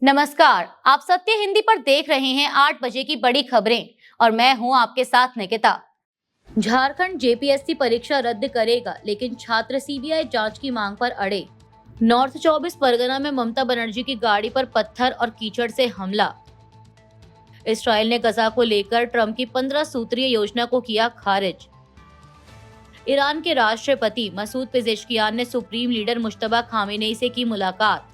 नमस्कार, आप सत्य हिंदी पर देख रहे हैं 8 बजे की बड़ी खबरें और मैं हूं आपके साथ निकिता। झारखंड जेपीएससी परीक्षा रद्द करेगा, लेकिन छात्र सीबीआई जांच की मांग पर अड़े। नॉर्थ 24 परगना में ममता बनर्जी की गाड़ी पर पत्थर और कीचड़ से हमला। इसराइल ने गजा को लेकर ट्रंप की 15 सूत्रीय योजना को किया खारिज। ईरान के राष्ट्रपति मसूद पेजेश्कियान ने सुप्रीम लीडर मुश्तबा खामेनेई से की मुलाकात।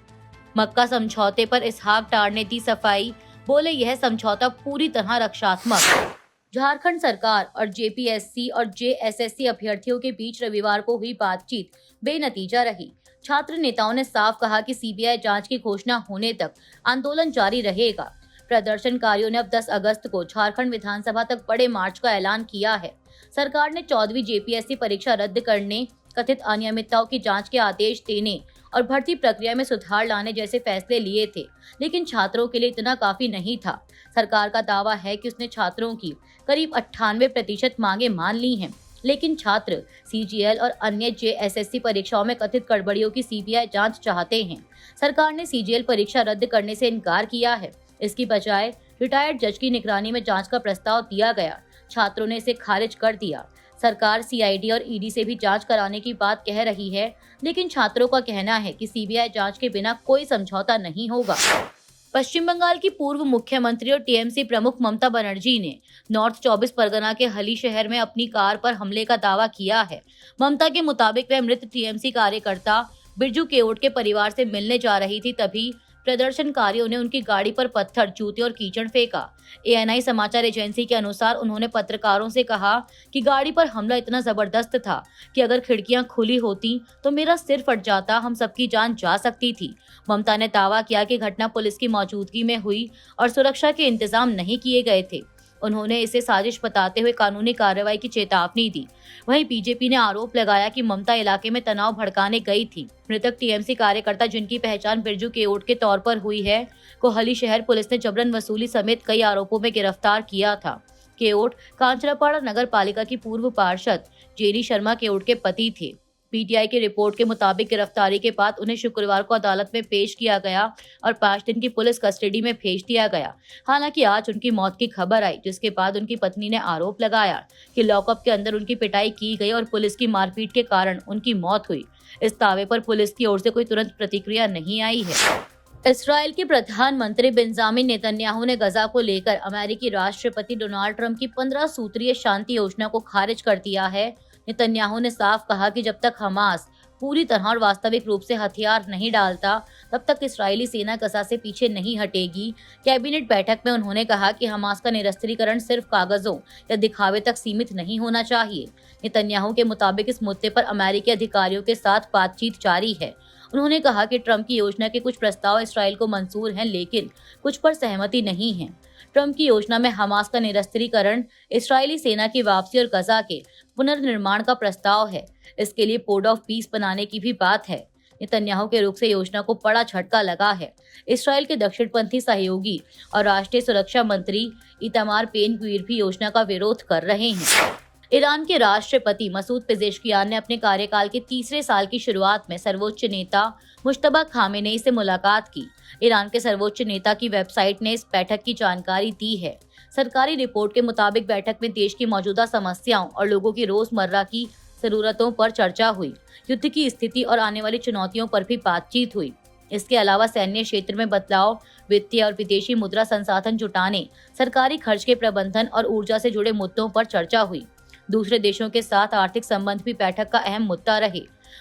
मक्का समझौते पर इसहाक डार ने दी सफाई, बोले यह समझौता पूरी तरह रक्षात्मक। झारखंड सरकार और जेपीएससी और जेएसएससी अभ्यर्थियों के बीच रविवार को हुई बातचीत बेनतीजा रही। छात्र नेताओं ने साफ कहा कि सीबीआई जांच की घोषणा होने तक आंदोलन जारी रहेगा। प्रदर्शनकारियों ने अब 10 अगस्त को झारखंड विधानसभा तक बड़े मार्च का ऐलान किया है। सरकार ने 14वीं जेपीएससी परीक्षा रद्द करने, कथित अनियमितताओं की जांच के आदेश देने और भर्ती प्रक्रिया में सुधार लाने जैसे फैसले लिए थे, लेकिन छात्रों के लिए इतना काफी नहीं था। सरकार का दावा है कि उसने छात्रों की करीब 98% मांगे मान ली हैं, लेकिन छात्र सीजीएल और अन्य जेएसएससी परीक्षाओं में कथित गड़बड़ियों की सीबीआई जांच चाहते हैं। सरकार ने सीजीएल परीक्षा रद्द करने से इनकार किया है। इसकी बजाय रिटायर्ड जज की निगरानी में जांच का प्रस्ताव दिया गया। छात्रों ने इसे खारिज कर दिया। सरकार सीआईडी और ईडी से भी जांच कराने की बात कह रही है, लेकिन छात्रों का कहना है कि सीबीआई जांच के बिना कोई समझौता नहीं होगा। पश्चिम बंगाल की पूर्व मुख्यमंत्री और टीएमसी प्रमुख ममता बनर्जी ने नॉर्थ 24 परगना के हली शहर में अपनी कार पर हमले का दावा किया है। ममता के मुताबिक वह मृत टीएमसी कार्यकर्ता बिरजू केओट के परिवार से मिलने जा रही थी, तभी प्रदर्शनकारियों ने उनकी गाड़ी पर पत्थर, जूते और कीचड़ फेंका। एएनआई समाचार एजेंसी के अनुसार उन्होंने पत्रकारों से कहा कि गाड़ी पर हमला इतना जबरदस्त था कि अगर खिड़कियां खुली होती तो मेरा सिर फट जाता, हम सबकी जान जा सकती थी। ममता ने दावा किया कि घटना पुलिस की मौजूदगी में हुई और सुरक्षा के इंतजाम नहीं किए गए थे। उन्होंने इसे साजिश बताते हुए कानूनी कार्रवाई की चेतावनी दी। वहीं बीजेपी ने आरोप लगाया कि ममता इलाके में तनाव भड़काने गई थी। मृतक टीएमसी कार्यकर्ता, जिनकी पहचान बिरजू केओट के तौर पर हुई है, को हली शहर पुलिस ने जबरन वसूली समेत कई आरोपों में गिरफ्तार किया था। केओट कांचरापाड़ा नगर पालिका की पूर्व पार्षद जेनी शर्मा केओट के पति थे। पीटीआई की रिपोर्ट के मुताबिक गिरफ्तारी के बाद उन्हें शुक्रवार को अदालत में पेश किया गया और 5 दिन की पुलिस कस्टडी में भेज दिया गया। हालांकि आज उनकी मौत की खबर आई, जिसके बाद उनकी पत्नी ने आरोप लगाया कि लॉकअप के अंदर उनकी पिटाई की गई और पुलिस की मारपीट के कारण उनकी मौत हुई। इस दावे पर पुलिस की ओर से कोई तुरंत प्रतिक्रिया नहीं आई है। इसराइल के प्रधानमंत्री बेंजामिन नेतन्याहू ने गजा को लेकर अमेरिकी राष्ट्रपति डोनाल्ड ट्रंप की 15 सूत्रीय शांति योजना को खारिज कर दिया है। नेतन्याहू ने साफ कहा कि जब तक हमास पूरी तरह और वास्तविक रूप से हथियार नहीं डालता, तब तक इस्राएली सेना गजा से पीछे नहीं हटेगी। कैबिनेट बैठक में उन्होंने कहा कि हमास का निरस्त्रीकरण सिर्फ कागजों या दिखावे तक सीमित नहीं होना चाहिए। नेतन्याहू के मुताबिक इस मुद्दे पर अमेरिकी अधिकारियों के साथ बातचीत जारी है। उन्होंने कहा कि ट्रंप की योजना के कुछ प्रस्ताव इसराइल को मंजूर हैं, लेकिन कुछ पर सहमति नहीं है। ट्रंप की योजना में हमास का निरस्त्रीकरण, इस्राएली सेना की वापसी और गजा के पुनर्निर्माण का प्रस्ताव है। इसके लिए पोर्ट ऑफ पीस बनाने की भी बात है। नेतन्याहू के रुख से योजना को बड़ा झटका लगा है। इसराइल के दक्षिणपंथी सहयोगी और राष्ट्रीय सुरक्षा मंत्री इतामार पेन-ग्वीर भी योजना का विरोध कर रहे हैं। ईरान के राष्ट्रपति मसूद पेजेश्कियान ने अपने कार्यकाल के तीसरे साल की शुरुआत में सर्वोच्च नेता मुश्तबा खामेनेई से मुलाकात की। ईरान के सर्वोच्च नेता की वेबसाइट ने इस बैठक की जानकारी दी है। सरकारी रिपोर्ट के मुताबिक बैठक में देश की मौजूदा समस्याओं और लोगों की रोजमर्रा की जरूरतों पर चर्चा हुई। युद्ध की स्थिति और आने वाली चुनौतियों पर भी बातचीत हुई। इसके अलावा सैन्य क्षेत्र में बदलाव, वित्तीय और विदेशी मुद्रा संसाधन जुटाने, सरकारी खर्च के प्रबंधन और ऊर्जा से जुड़े मुद्दों पर चर्चा हुई। दूसरे देशों के साथ आर्थिक संबंध भी बैठक का अहम मुद्दा रहे।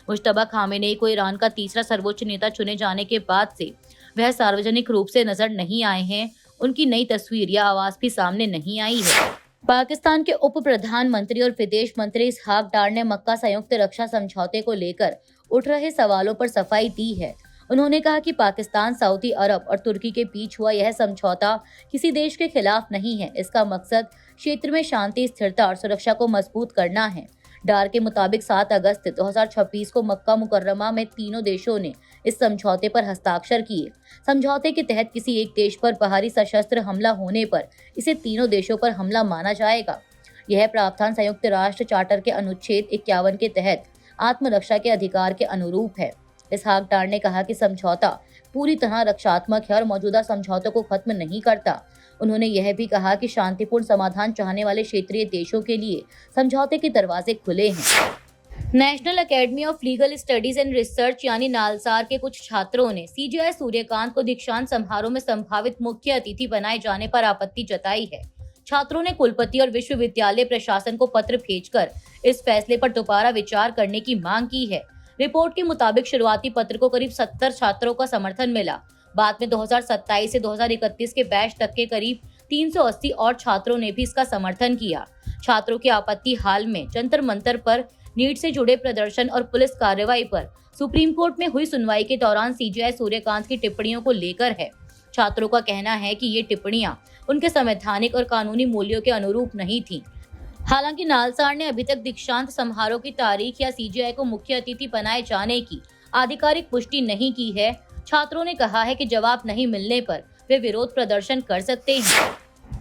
मुश्तबा खामेनेई को ईरान का तीसरा सर्वोच्च नेता चुने जाने के बाद से वह सार्वजनिक रूप से नजर नहीं आए हैं। उनकी नई तस्वीर या आवाज भी सामने नहीं आई है। पाकिस्तान के उप प्रधानमंत्री और विदेश मंत्री इसहाक डार ने मक्का संयुक्त रक्षा समझौते को लेकर उठ रहे सवालों पर सफाई दी है। उन्होंने कहा कि पाकिस्तान, सऊदी अरब और तुर्की के बीच हुआ यह समझौता किसी देश के खिलाफ नहीं है। इसका मकसद क्षेत्र में शांति, स्थिरता और सुरक्षा को मजबूत करना है। डार के मुताबिक 7 अगस्त 2026 को मक्का मुकर्रमा में तीनों देशों ने इस समझौते पर हस्ताक्षर किए। समझौते के तहत किसी एक देश पर बाहरी सशस्त्र हमला होने पर इसे तीनों देशों पर हमला माना जाएगा। यह प्रावधान संयुक्त राष्ट्र चार्टर के अनुच्छेद 51 के तहत आत्मरक्षा के अधिकार के अनुरूप है। इसहाक डार ने कहा कि समझौता पूरी तरह रक्षात्मक है और मौजूदा समझौतों को खत्म नहीं करता। उन्होंने यह भी कहा कि शांतिपूर्ण समाधान चाहने वाले क्षेत्रीय देशों के लिए समझौते के दरवाजे खुले हैं। National academy of legal studies and research यानी नालसार के कुछ छात्रों ने सीजेआई सूर्यकांत को दीक्षांत समारोह में संभावित मुख्य अतिथि बनाए जाने पर आपत्ति जताई है। छात्रों ने कुलपति और विश्वविद्यालय प्रशासन को पत्र भेजकर इस फैसले पर दोबारा विचार करने की मांग की है। रिपोर्ट के मुताबिक शुरुआती पत्र को करीब 70 छात्रों का समर्थन मिला। बाद में 2027 से 2031 के बैच तक के करीब 380 और छात्रों ने भी इसका समर्थन किया। छात्रों की आपत्ति हाल में जंतर मंतर पर नीट से जुड़े प्रदर्शन और पुलिस कार्रवाई पर सुप्रीम कोर्ट में हुई सुनवाई के दौरान सीजेआई सूर्यकांत की टिप्पणियों को लेकर है। छात्रों का कहना है कि ये टिप्पणियां उनके संवैधानिक और कानूनी मूल्यों के अनुरूप नहीं थीं। हालांकि नालसार ने अभी तक दीक्षांत समारोह की तारीख या सीजेआई को मुख्य अतिथि बनाए जाने की आधिकारिक पुष्टि नहीं की है। छात्रों ने कहा है कि जवाब नहीं मिलने पर वे विरोध प्रदर्शन कर सकते हैं।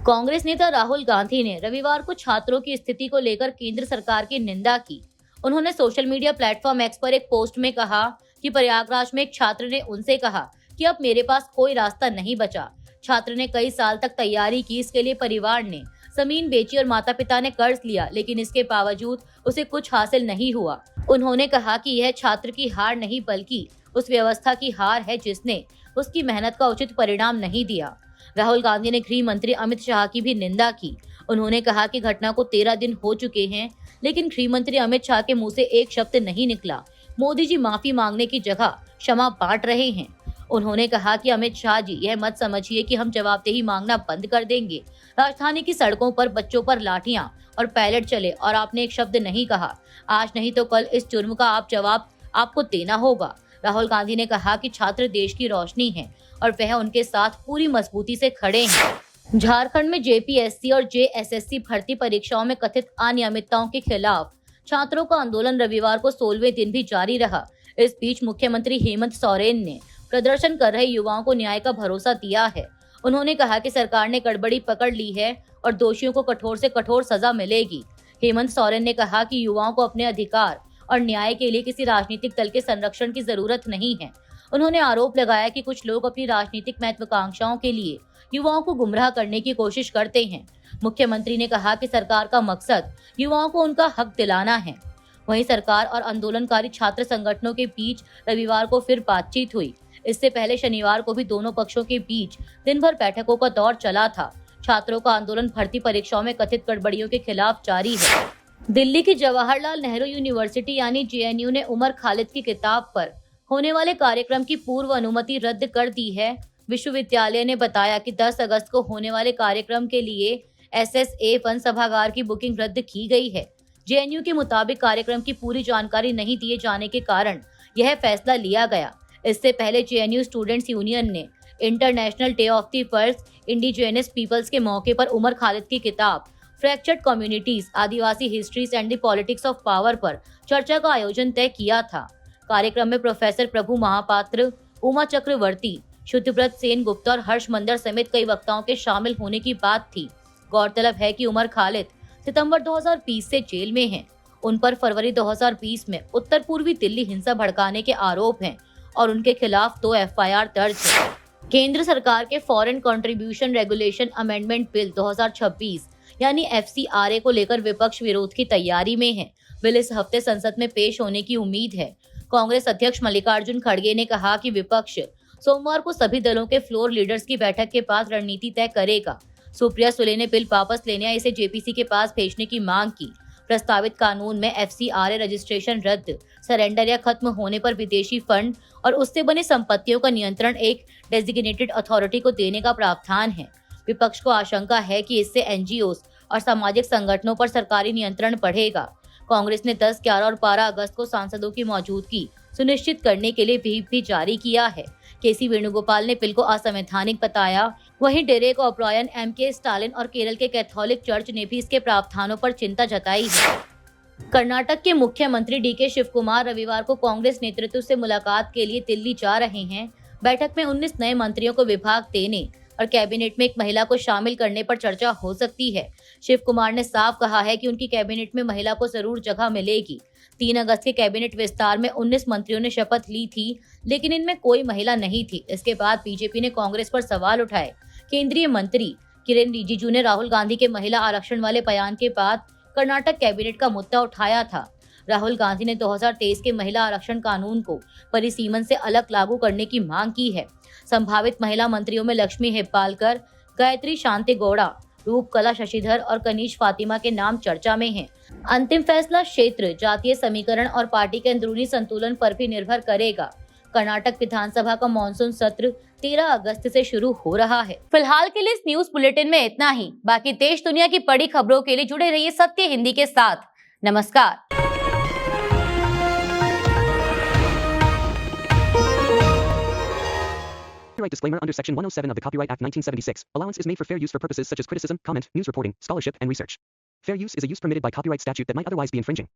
कांग्रेस नेता राहुल गांधी ने रविवार को छात्रों की स्थिति को लेकर केंद्र सरकार की निंदा की। उन्होंने सोशल मीडिया प्लेटफॉर्म एक्स पर एक पोस्ट में कहा कि प्रयागराज में एक छात्र ने उनसे कहा कि अब मेरे पास कोई रास्ता नहीं बचा। छात्र ने कई साल तक तैयारी की, इसके लिए परिवार ने जमीन बेची और माता पिता ने कर्ज लिया, लेकिन इसके बावजूद उसे कुछ हासिल नहीं हुआ। उन्होंने कहा कि यह छात्र की हार नहीं बल्कि उस व्यवस्था की हार है जिसने उसकी मेहनत का उचित परिणाम नहीं दिया। राहुल गांधी ने गृह मंत्री अमित शाह की भी निंदा की। उन्होंने कहा कि घटना को 13 दिन हो चुके हैं, लेकिन गृह मंत्री अमित शाह के मुंह से एक शब्द नहीं निकला। मोदी जी माफी मांगने की जगह क्षमा बांट रहे हैं। उन्होंने कहा कि अमित शाह जी, यह मत समझिए कि हम जवाबदेही मांगना बंद कर देंगे। राजधानी की सड़कों पर बच्चों पर लाठियां और पैलेट चले और आपने एक शब्द नहीं कहा। आज नहीं तो कल इस जुर्म का जवाब आपको देना होगा। राहुल गांधी ने कहा कि छात्र देश की रोशनी है और वह उनके साथ पूरी मजबूती से खड़े हैं। झारखंड में जेपीएससी और जेएसएससी भर्ती परीक्षाओं में कथित अनियमितताओं के खिलाफ छात्रों का आंदोलन रविवार को 16वें दिन भी जारी रहा। इस बीच मुख्यमंत्री हेमंत सोरेन ने प्रदर्शन कर रहे युवाओं को न्याय का भरोसा दिया है। उन्होंने कहा कि सरकार ने गड़बड़ी पकड़ ली है और दोषियों को कठोर से कठोर सजा मिलेगी। हेमंत सोरेन ने कहा कि युवाओं को अपने अधिकार और न्याय के लिए किसी राजनीतिक दल के संरक्षण की जरूरत नहीं है। उन्होंने आरोप लगाया कि कुछ लोग अपनी राजनीतिक महत्वाकांक्षाओं के लिए युवाओं को गुमराह करने की कोशिश करते हैं। मुख्यमंत्री ने कहा कि सरकार का मकसद युवाओं को उनका हक दिलाना है। वहीं सरकार और आंदोलनकारी छात्र संगठनों के बीच रविवार को फिर बातचीत हुई। इससे पहले शनिवार को भी दोनों पक्षों के बीच दिन भर बैठकों का दौर चला था। छात्रों का आंदोलन भर्ती परीक्षाओं में कथित गड़बड़ियों के खिलाफ जारी है। दिल्ली की जवाहरलाल नेहरू यूनिवर्सिटी यानी जेएनयू ने उमर खालिद की किताब पर होने वाले कार्यक्रम की पूर्व अनुमति रद्द कर दी है। विश्वविद्यालय ने बताया कि 10 अगस्त को होने वाले कार्यक्रम के लिए SSA1 सभागार की बुकिंग रद्द की गई है। जेएनयू के मुताबिक कार्यक्रम की पूरी जानकारी नहीं दिए जाने के कारण यह फैसला लिया गया। इससे पहले जेएनयू स्टूडेंट्स यूनियन ने international day of the first indigenous peoples के मौके पर उमर खालिद की किताब fractured communities, Adivasi histories and the politics of power पर चर्चा का आयोजन तय किया था। कार्यक्रम में प्रोफेसर प्रभु महापात्र, उमा चक्रवर्ती, शुद्धव्रत सेन गुप्ता और हर्ष मंदर समेत कई वक्ताओं के शामिल होने की बात थी। गौरतलब है कि उमर खालिद सितंबर 2020 से जेल में हैं। उन पर फरवरी 2020 में उत्तर पूर्वी दिल्ली हिंसा भड़काने के आरोप हैं और उनके खिलाफ 2 FIR दर्ज है। केंद्र सरकार के foreign contribution regulation amendment bill 2026 यानी FCRA को लेकर विपक्ष विरोध की तैयारी में है। बिल इस हफ्ते संसद में पेश होने की उम्मीद है। कांग्रेस अध्यक्ष मल्लिकार्जुन खड़गे ने कहा कि विपक्ष सोमवार को सभी दलों के फ्लोर लीडर्स की बैठक के बाद रणनीति तय करेगा। सुप्रिया सुले ने बिल वापस लेने या इसे जेपीसी के पास भेजने की मांग की। प्रस्तावित कानून में FCRA रजिस्ट्रेशन रद्द, सरेंडर या खत्म होने पर विदेशी फंड और उससे बने संपत्तियों का नियंत्रण एक डेजिग्नेटेड अथॉरिटी को देने का प्रावधान है। विपक्ष को आशंका है कि इससे NGOs और सामाजिक संगठनों पर सरकारी नियंत्रण बढ़ेगा। कांग्रेस ने 10, 11 और 12 अगस्त को सांसदों की मौजूदगी सुनिश्चित करने के लिए व्हिप भी जारी किया है। केसी वेणुगोपाल ने बिल को असंवैधानिक बताया। वहीं डेरेक ओब्रायन, MK स्टालिन और केरल के कैथोलिक चर्च ने भी इसके प्रावधानों पर चिंता जताई है। कर्नाटक के मुख्यमंत्री DK शिवकुमार रविवार को कांग्रेस नेतृत्व से मुलाकात के लिए दिल्ली जा रहे हैं। बैठक में 19 नए मंत्रियों को विभाग देने और कैबिनेट में एक महिला को शामिल करने पर चर्चा हो सकती है। शिव कुमार ने साफ कहा है कि उनकी कैबिनेट में महिला को जरूर जगह मिलेगी। 3 अगस्त के कैबिनेट विस्तार में 19 मंत्रियों ने शपथ ली थी, लेकिन इनमें कोई महिला नहीं थी। इसके बाद बीजेपी ने कांग्रेस पर सवाल उठाए। केंद्रीय मंत्री किरेन रिजिजू ने राहुल गांधी के महिला आरक्षण वाले बयान के बाद कर्नाटक कैबिनेट का मुद्दा उठाया था। राहुल गांधी ने 2023 के महिला आरक्षण कानून को परिसीमन से अलग लागू करने की मांग की है। संभावित महिला मंत्रियों में लक्ष्मी हेब्बालकर, गायत्री शांति गौड़ा, रूपकला शशिधर और कनीश फातिमा के नाम चर्चा में हैं। अंतिम फैसला क्षेत्र, जातीय समीकरण और पार्टी के अंदरूनी संतुलन पर भी निर्भर करेगा। कर्नाटक विधानसभा का मॉनसून सत्र 13 अगस्त से शुरू हो रहा है। फिलहाल के लिए इस न्यूज बुलेटिन में इतना ही। बाकी देश दुनिया की बड़ी खबरों के लिए जुड़े रहिए सत्य हिंदी के साथ। नमस्कार। Copyright disclaimer under Section 107 of the Copyright Act 1976. Allowance is made for fair use for purposes such as criticism, comment, news reporting, scholarship, and research. Fair use is a use permitted by copyright statute that might otherwise be infringing.